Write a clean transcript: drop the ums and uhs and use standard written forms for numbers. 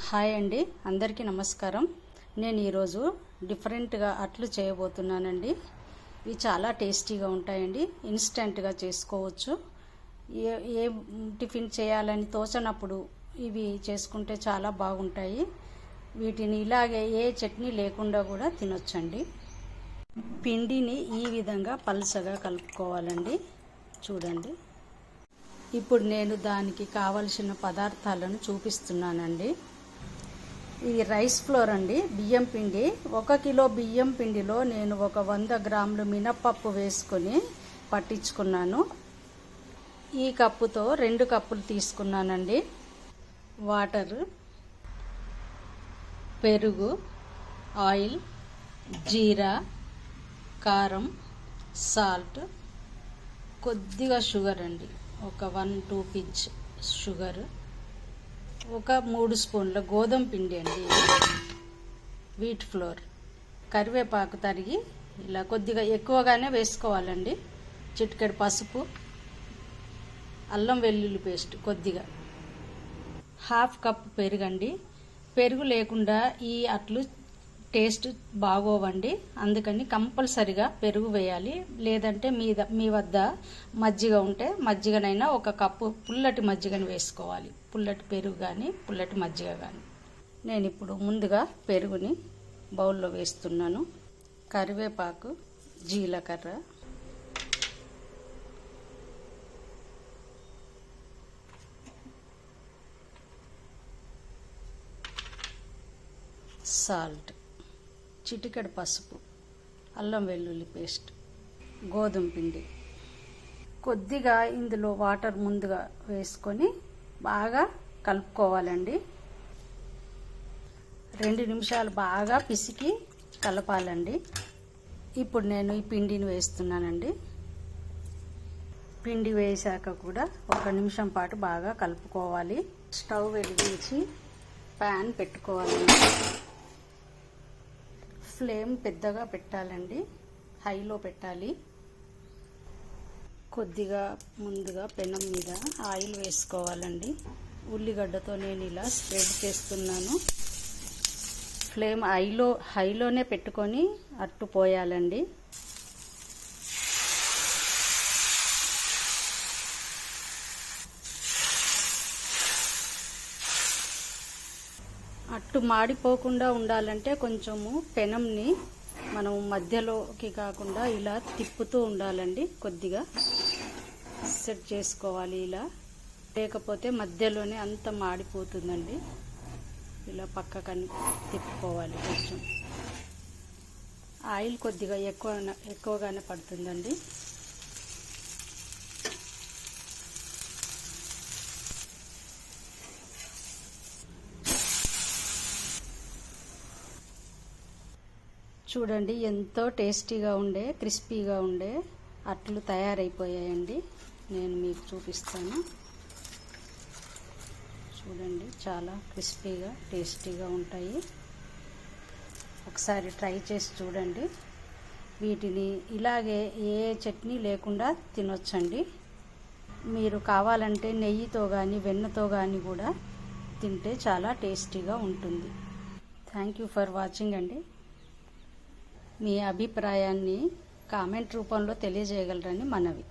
Hi అండి, అందరికీ నమస్కారం. నేను ఈరోజు డిఫరెంట్గా అట్లు చేయబోతున్నానండి. ఇవి చాలా టేస్టీగా ఉంటాయండి. ఇన్స్టెంట్గా చేసుకోవచ్చు. ఏ టిఫిన్ చేయాలని తోచనప్పుడు ఇవి చేసుకుంటే చాలా బాగుంటాయి. వీటిని ఇలాగే ఏ చట్నీ లేకుండా కూడా తినొచ్చండి. పిండిని ఈ విధంగా పల్చగా కలుపుకోవాలండి. చూడండి, ఇప్పుడు నేను దానికి కావలసిన పదార్థాలను చూపిస్తున్నానండి. ఇది రైస్ ఫ్లోర్ అండి, బియ్యం పిండి. 1 కిలో బియ్యం పిండిలో నేను ఒక 100 గ్రాములు మినప్పప్పు వేసుకొని పట్టించుకున్నాను. ఈ కప్పుతో 2 కప్పులు తీసుకున్నానండి. వాటర్, పెరుగు, ఆయిల్, జీరా, కారం, సాల్ట్, కొద్దిగా షుగర్ అండి, ఒక 1-2 పించ్ షుగర్, ఒక 3 స్పూన్ల గోధుమ పిండి అండి, వీట్ ఫ్లోర్, కరివేపాకు తరిగి ఇలా కొద్దిగా ఎక్కువగానే వేసుకోవాలండి, చిటికెడు పసుపు, అల్లం వెల్లుల్లి పేస్ట్ కొద్దిగా, 1/2 కప్ పెరుగండి. పెరుగు లేకుండా ఈ అట్లు టేస్ట్ బాగోవండి, అందుకని కంపల్సరిగా పెరుగు వేయాలి. లేదంటే మీ వద్ద మజ్జిగ ఉంటే మజ్జిగనైనా 1 కప్పు పుల్లటి మజ్జిగను వేసుకోవాలి. పుల్లటి పెరుగు కానీ పుల్లటి మజ్జిగ కానీ. నేను ఇప్పుడు ముందుగా పెరుగుని బౌల్లో వేస్తున్నాను. కరివేపాకు, జీలకర్ర, సాల్ట్, చిటికెడు పసుపు, అల్లం వెల్లుల్లి పేస్ట్, గోధుమ పిండి, కొద్దిగా ఇందులో వాటర్ ముందుగా వేసుకొని బాగా కలుపుకోవాలండి. 2 నిమిషాలు బాగా పిసికి కలపాలండి. ఇప్పుడు నేను ఈ పిండిని వేస్తున్నానండి. పిండి వేసాక కూడా 1 నిమిషం పాటు బాగా కలుపుకోవాలి. స్టవ్ వెలిగించి ప్యాన్ పెట్టుకోవాలండి. ఫ్లేమ్ పెద్దగా పెట్టాలండి, హైలో పెట్టాలి. కొద్దిగా ముందుగా పెనం మీద ఆయిల్ వేసుకోవాలండి. ఉల్లిగడ్డతో నేను ఇలా స్ప్రెడ్ చేస్తున్నాను. ఫ్లేమ్ హైలోనే పెట్టుకొని అట్టు పోయాలండి. అట్టు మాడిపోకుండా ఉండాలంటే కొంచెము పెనంని మనం మధ్యలోకి కాకుండా ఇలా తిప్పుతూ ఉండాలండి. కొద్దిగా సెట్ చేసుకోవాలి ఇలా, లేకపోతే మధ్యలోనే అంత మాడిపోతుందండి. ఇలా పక్కకని తిప్పుకోవాలి. కొంచెం ఆయిల్ కొద్దిగా ఎక్కువగానే పడుతుందండి. చూడండి, ఎంతో టేస్టీగా ఉండే, క్రిస్పీగా ఉండే అట్లు తయారైపోయాయండి. నేను మీకు చూపిస్తాను. చూడండి, చాలా క్రిస్పీగా టేస్టీగా ఉంటాయి. ఒకసారి ట్రై చేసి చూడండి. వీటిని ఇలాగే ఏ చట్నీ లేకుండా తినొచ్చండి. మీరు కావాలంటే నెయ్యితో కానీ వెన్నతో కానీ కూడా తింటే చాలా టేస్టీగా ఉంటుంది. థ్యాంక్ యూ ఫర్ వాచింగ్ అండి. మీ అభిప్రాయాన్ని కామెంట్ రూపంలో తెలియజేయగలరని మనవి.